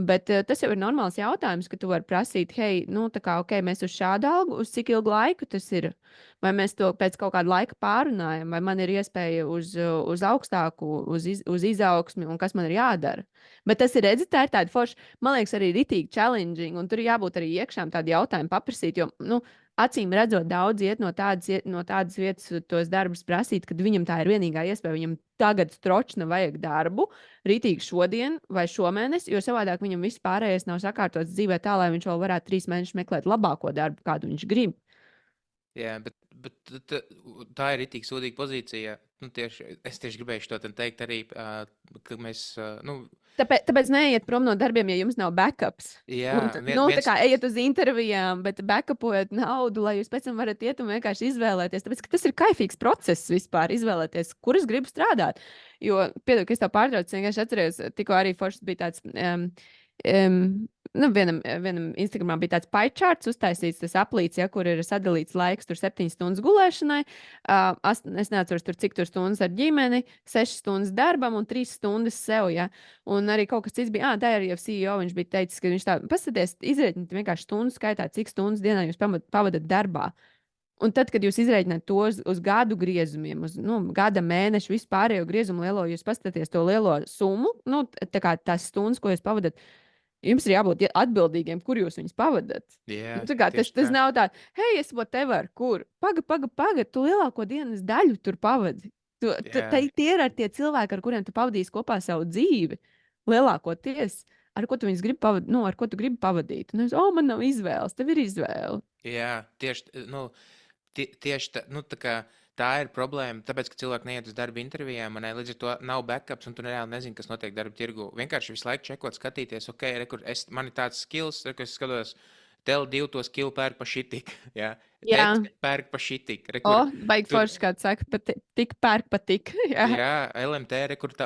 Bet tas jau ir normāls jautājums, ka tu vari prasīt, hei, nu, tā kā, ok, mēs uz šādu algu, uz cik ilgu laiku tas ir? Vai mēs to pēc kaut kāda laika pārunājam, vai man ir iespēja uz augstāku, uz izaugsmi, un kas man ir jādara? Bet tas ir, redzi, tā ir tāda forša, man liekas, arī ritīgi challenging, un tur ir jābūt arī iekšām tādu jautājumu paprasīt, jo, nu, acīm redzot, daudz iet no tādas vietas tos darbus prasīt, kad viņam tā ir vienīgā iespēja, viņam tagad stročna vajag darbu rītīgi šodien vai šomēnes, jo savādāk viņam viss pārējais nav sakārtots dzīvē tā, lai viņš vēl varētu 3 mēnešus meklēt labāko darbu, kādu viņš grib. Jā, bet tā ir itī sūdīga pozīcija. Nu, es tieši gribēju to teikt arī, ka mēs, nu, Tāpēc neiet prom no darbiem, ja jums nav backups. jā, Tā kā ejiet uz intervijām, bet backupojot naudu, lai jūs pēc tam varat iet un vienkārši izvēlēties. Tāpēc tas ir kaifīgs process vispār, izvēlēties, kur es gribu strādāt. Jo, piedod, ka es tev pārtraucu, vienkārši atceros, tikko arī foršs bija tāds. Nu, vienam Instagramā bija tāds pie charts uztaisīts, tas aplīts, ja, kur ir sadalīts laiks, tur 7 stundas gulēšanai, es neatceros, tur, cik tur stundas ar ģimeni, 6 stundas darbam un 3 stundas sev. Ja. Un arī kaut kas cits bija, tā arī jau CEO, viņš bija teicis, ka viņš tā, paskaties, izrēķiniet vienkārši stundu skaitā, cik stundas dienā jūs pavadat darbā. Un tad, kad jūs izrēķināt to uz gadu griezumiem, uz gada mēnešu, vispārējo griezumu lielo, jūs paskatāties to lielo summu, tā kā tās stundas, ko jūs pavadat, jums ir jābūt atbildīgiem, kur jūs viņus pavadat. jā, Tas nav tā, hei, es whatever, kur. Paga, tu lielāko dienas daļu tur pavadi. Tie ir tie cilvēki, ar kuriem tu pavadīsi kopā savu dzīvi. Lielākoties, ar ko tu viņus gribi pavadīt, ar ko tu gribi pavadīt. Un es, man nav izvēles, tev ir izvēle. Jā, tieši tā, tā kā tā ir problēma, tāpēc, ka cilvēki neiet uz darba intervijām, līdz ar to nav backups, un tu reāli nezini, kas notiek darba tirgu. Vienkārši visu laiku čekot, skatīties, ok, man ir tāds skills, ka es skatos, Tel2 to skillu pērk pa šitik, jā. Pērk pa šitik. Baigi forši, kāds saka, tik pērk pa tik. Jā, LMT,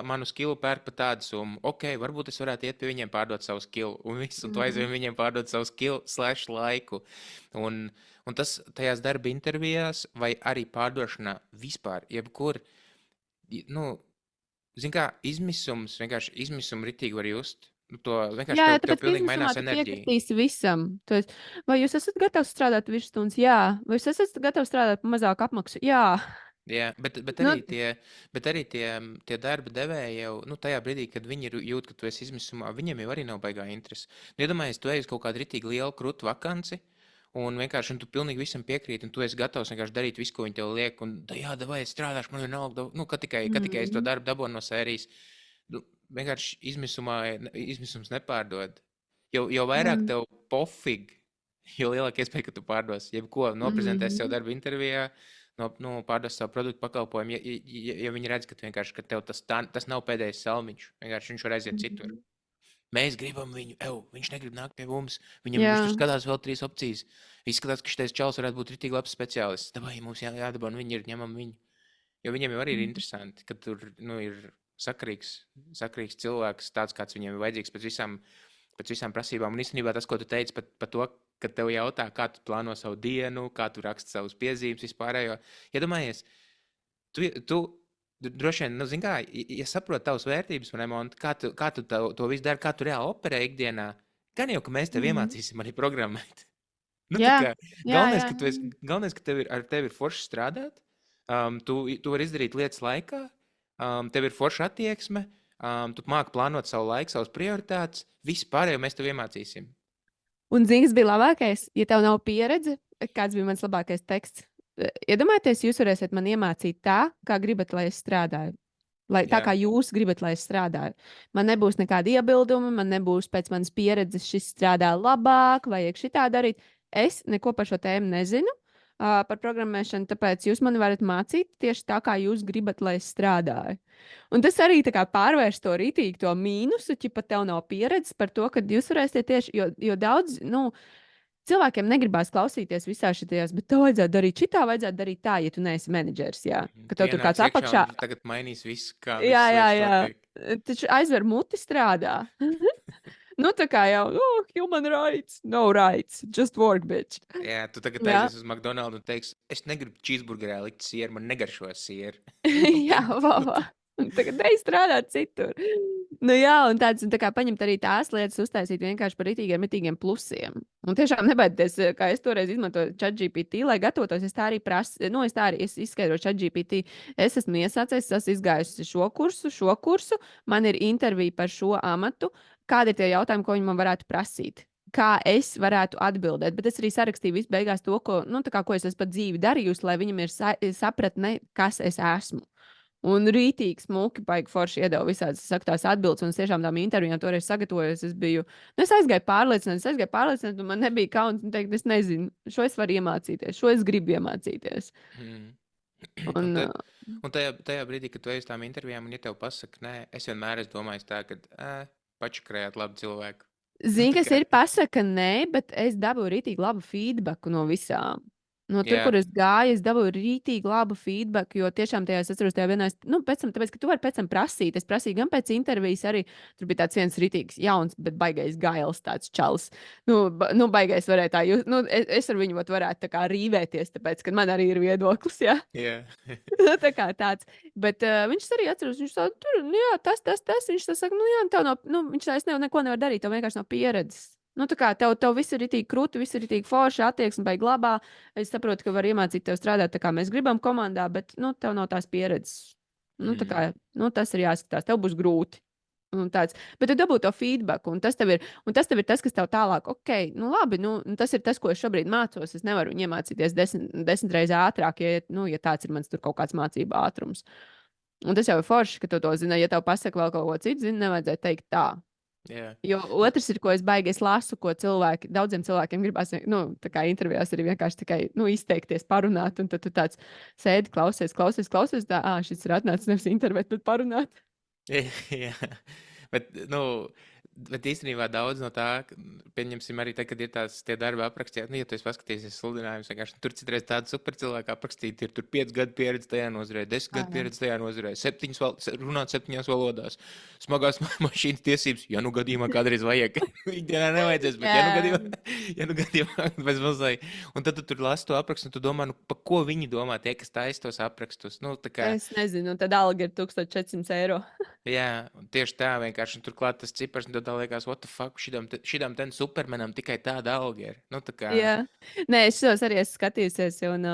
manu skillu pērk pa tādu summu. Ok, varbūt es varētu iet pie viņiem pārdot savu skillu, un tu aizvien viņiem pārdot savu skillu / laiku. Un tas tajās darba intervijās vai arī pārdošanā vispār, jebkur, zin kā, vienkārši izmisumu ritīgi var just. To vienkārši tev pilnīgi mainās enerģija. Piekritīsi visam. Vai jūs esat gatavs strādāt virsstundas? Jā. Vai jūs esat gatavs strādāt par mazāku apmaksu? Jā. Jā, bet arī tie darba devēji jau tajā brīdī, kad viņi jūt, ka tu esi izmisumā, viņiem jau arī nav baigā interesi. Iedomājies, tu ej uz kaut kādu ritīgi lielu krūtu vakanci, un vienkārši tu pilnīgi visam piekrīti, un tu esi gatavs vienkārši darīt visu, ko viņi tev liek, un jā, davai, es strādāšu, man vienalga, ka tikai es to darbu dabonu no sērijas. Vienkārši izmisums nepārdod. Jo vairāk tev pofīgi, jo lielāka iespēja, ka tu pārdos. Jebko noprezentēsi sev darba intervijā, pārdos savu produktu pakalpojumu, ja viņi redz, ka tev tas nav pēdējais salmiņš. Vienkārši viņš var aiziet citur. Mēs gribam viņu, viņš negrib nākt pie mums. Viņš tur skatās vēl 3 opcijas. Izskatās, ka šitais čals varētu būt ritīgi labs speciālists. Davai, mums jādabona viņi ir, ņemam viņu. Jo viņiem jau arī ir interesanti, ka tur ir sakarīgs cilvēks, tāds, kāds viņiem ir vajadzīgs pēc visām prasībām. Un īstenībā tas, ko tu teici par to, ka tev jautā, kā tu plāno savu dienu, kā tu raksti savus piezīmes vispārējo. Iedomājies, tu droši vien, zin kā, ja saprot tavas vērtības, kā tu to visu dari, kā tu reāli operē ikdienā, gan jau, ka mēs tev iemācīsim arī programmēt. Galvenais, ka ar tevi ir forši strādāt, tu vari izdarīt lietas laikā, tev ir forša attieksme, tu māki plānot savu laiku, savas prioritātes, visu pārējo mēs tev iemācīsim. Un zini, kas bija labākais? Ja tev nav pieredze, kāds bija mans labākais teksts? Iedomājieties, jūs varēsiet man iemācīt tā, kā gribat, lai es strādāju. Tā kā jūs gribat, lai es strādāju. Man nebūs nekāda iebilduma, man nebūs pēc manas pieredzes šis strādā labāk, vajag šitā darīt. Es neko par šo tēmu nezinu. Par programmēšanu, tāpēc jūs mani varat mācīt tieši tā, kā jūs gribat, lai es strādāju. Un tas arī tā kā pārvērst to rītīgi, to mīnusu, ja pat tev nav pieredzes par to, ka jūs varēsiet tieši, jo daudz, cilvēkiem negribās klausīties visā šitajās, bet tev vajadzētu darīt šitā, vajadzētu darīt tā, ja tu neesi menedžers, jā. Ka tev tur kāds apakšā. Tagad mainīs viss, kā jā. Taču aizver muti strādā. Tā kā jau, human rights, no rights, just work, bitch. Jā, tu tagad aizies uz McDonald's un teiksi, es negribu cheeseburgerā likt sieru, man negaršo sieru. Jā, Tagad ej strādāt citur. Nu, jā, un tā kā paņemt arī tās lietas, uztaisīt vienkārši par ritīgiem plusiem. Un tiešām nebaidieties, kā es toreiz izmantoju ChatGPT, lai gatavotos. Es tā arī prasu, nu, es tā arī izskaidroju ChatGPT. Es esmu iesācējis, es esmu izgājusi šo kursu, man ir intervija par šo amatu. Kādi ir tie jautājumi, ko viņi man varētu prasīt? Kā es varētu atbildēt, bet es arī sarakstīju visu beigās to, ko, nu, kā, ko es esmu pat dzīvi darījusi, lai viņam ir sapratne, kas es esmu. Un rītīgi, smuki, baigi forši iedeva visādas saktās atbildes. Un es tiešām tām intervijām toreiz sagatavojos. Es aizgāju pārliecināt, un man nebija kauns teikt, es nezinu, šo es varu iemācīties, šo es gribu iemācīties. Mm. Un, un tajā brīdī, kad tu ej uz tām intervijām, un ja tev pasaka, nē, es vienmēr esmu domājis tā, ka pačakrējāt labu cilvēku. Zini, kas ir pasaka, nē, bet es dabūju rītīgi labu feedbacku no visām. No tur, kur es gāju, es dabūju rītīgi labu feedback, jo tiešām tajā es atceros, tajā vienā, nu, pēc tam, tāpēc, ka tu vari pēc tam prasīt. Es prasīju gan pēc intervijas, arī tur bija tāds viens rītīgs, jauns, bet baigais gails, tāds čals. Nu baigais varēja tā, nu, es ar viņu varētu tā kā rīvēties, tāpēc, ka man arī ir viedoklis, jā. Tā kā tāds. Bet viņš arī atceros, viņš tā, tur, nu, jā, tas, viņš tā saka, nu, jā, tev nav, nu, viņš tā, es neko nevaru darīt, tev vienkārši nav pieredzes. Nu, tā kā tev viss ir itī krūti, viss ir itī forši, attieksme baigi labā. Es saprotu, ka var iemācīt tev strādāt tā, kā mēs gribam komandā, bet, nu, tev nav tās pieredzes. Nu, tā kā, nu, tas ir jāskatās, tev būs grūti. Un tāds. Bet tu dabū to feedback, un tas tev ir tas, kas tev tālāk, ok, nu, labi, nu, tas ir tas, ko es šobrīd mācos. Es nevaru viņu iemācīties desmit reizes ātrāk, ja tāds ir mans tur kaut kāds mācību ātrums. Un tas jau ir forši, ka tu to zini. Ja tev pasaka vēl kaut ko citu, zini, nevajadzētu teikt tā. Yeah. Jo otrs ir, ko es baigi lasu, ko daudziem cilvēkiem gribās, nu, tā kā intervijās arī vienkārši tikai, nu, izteikties, parunāt, un tad tu tāds sēdi, klausies, tā, šis ir atnācis nevis intervēt, bet parunāt. Jā, bet, nu, bet īstenībā daudz no tā, pieņemsim arī tad, kad ir tie darba apraksti, nu, ja tu esi paskatījies sludinājumus, vienkārši tur citreiz tādu super cilvēku aprakstīti, ir tur 5 gadu pieredze tajā nozarē, 10 gadu pieredze tajā nozarē, runāt 7 valodās, smagās mašīnas tiesības, ja nu gadījumā kādreiz vajag, ikdienā nevajadzēs, bet ja nu gadījumā bez mazai, un tad tu tur lasi to aprakstu, un tu domā, nu, pa ko viņi domā, tie, kas taisa tos aprakstus, nu, tā kā. Es nezinu, un tad alga ir 1400 eiro. Jā, tieši tā vienkārši, un turklāt tas cipars, un tad liekas, what the fuck, šitam ten supermenam tikai tāda alga ir. Nu, tā kā. Jā, nē, es šos arī esmu skatījusies, un,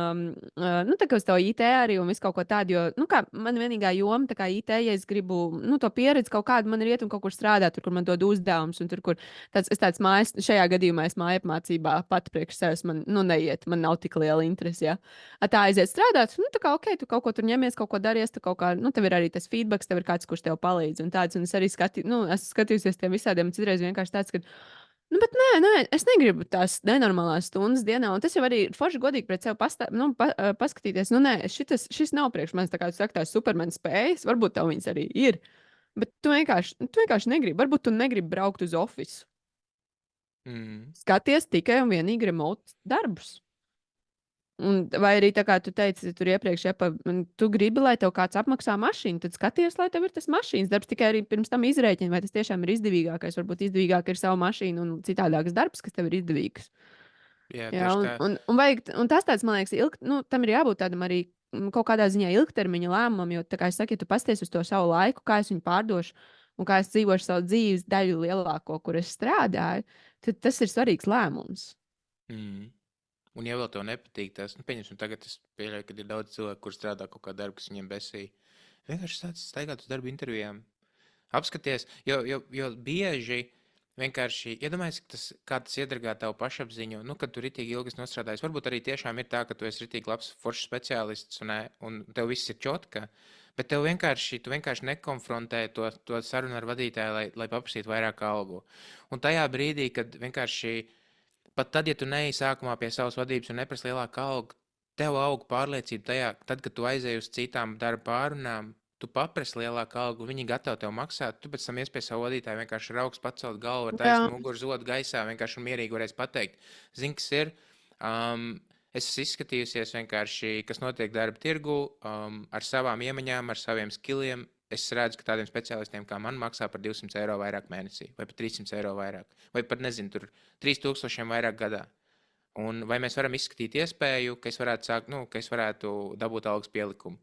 nu, tā kā uz to IT arī, un visu kaut ko tādu, jo, nu, kā man vienīgā joma, tā kā IT, ja es gribu, nu, to pieredzi kaut kādu, man ir iet un kaut kur strādāt, tur, kur man dod uzdevums, un tur, kur tāds mājas, šajā gadījumā es māju apmācībā pat priekš sevis, man, nu, neiet, man nav tik liela interese, jā. Tā aiziet strādāt, nu, tā kā, ok, tu kaut ko tur ņemies, kaut ko daries, tu kaut kā, nu, tev ir arī tas feedbacks, tev ir kāds, kurš tev palīdz, un tāds, un es arī esmu skatījusies tiem visādiem, citreiz vienkārši tāds, ka, nu, bet nē, es negribu tās nenormālās stundas dienā, un tas jau arī ir forši godīgi pret sevi paskatīties. Nu, nē, šis nav priekš manis, tā kā tu saki, tās supermena spējas, varbūt tev viņas arī ir, bet tu vienkārši negribi, varbūt tu negribi braukt uz ofisu. Skaties tikai un vienīgi remote darbus. Vai arī tā kā tu teici, tur iepriekš, ja tu gribi, lai tev kāds apmaksā mašīnu, tad skaties, lai tev ir tas mašīnas darbs, tikai arī pirms tam izrēķini, vai tas tiešām ir izdevīgākais. Varbūt izdevīgāk ir savu mašīnu un citādāks darbs, kas tev ir izdevīgs. Jā, un tas tāds, man liekas, tam ir jābūt tādam arī kaut kādā ziņā ilgtermiņa lēmumam, jo, tā kā es saku, ja tu pasties uz to savu laiku, kā es viņu pārdošu un kā es dzīvošu savu dzīves daļu lielāko, kur es strādāju, tad tas ir svarīgs lēmums. Un, ja vēl tev nepatīk tas, nu, pieņemsim, tagad es pieļauju, ka ir daudz cilvēku, kur strādā kaut kā darbu, kas viņiem besīja. Vienkārši sāc staigāt uz darba intervijām. Apskaties, jo bieži vienkārši iedomājies, kā tas iedragā tavu pašapziņu, nu, kad tu ritīgi ilgi nostrādājies. Varbūt arī tiešām ir tā, ka tu esi ritīgi labs foršs speciālists un tev viss ir čotka, bet tu vienkārši nekonfrontē to sarunu ar vadītāju, lai paprasītu vairāk algu. Un tajā brīdī, kad vienkārši pat tad, ja tu neej sākumā pie savas vadības un neprasi lielāku algu, tev aug pārliecība tajā, tad, kad tu aizej uz citām darba pārunām, tu paprasi lielāku algu, viņi gatavi tev maksāt, tu pēc tam ies pie savu vadītāju, vienkārši ar augstu pacelt galvu, ar taisnu muguru zodu gaisā, vienkārši un mierīgi varēs pateikt. Zini, kas ir? Es esmu izskatījusies vienkārši, kas notiek darba tirgu, ar savām iemaņām, ar saviem skilliem. Es redzu, ka tādiem speciālistiem kā man maksā par 200 eiro vairāk mēnesī, vai par 300 eiro vairāk, vai pat, nezinu, tur 3000 vairāk gadā. Un vai mēs varam izskatīt iespēju, ka es varētu dabūt algas pielikumu.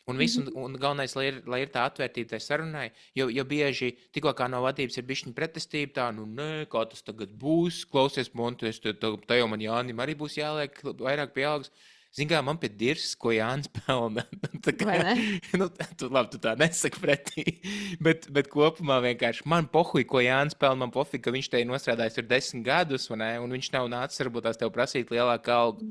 Un viss, un galvenais, lai ir tā atvērtība tai sarunai, jo bieži tikko kā no vadības ir bišķiņa pretestība, tā, nu nē, kā tas tagad būs, klausies, Montes, te jau man Jānim arī būs jāliek vairāk pieaugs. Zin kā, man pie dirs, ko Jānis pelna. Vai ne? Nu, tu tā nesaki pretī, bet kopumā vienkārši man pohuj, ko Jānis pelna, man pohuj, ka viņš te ir nostrādājis tur 10 gadus, vai ne, un viņš nav nācis varbūt tās tev prasīt lielāku algu.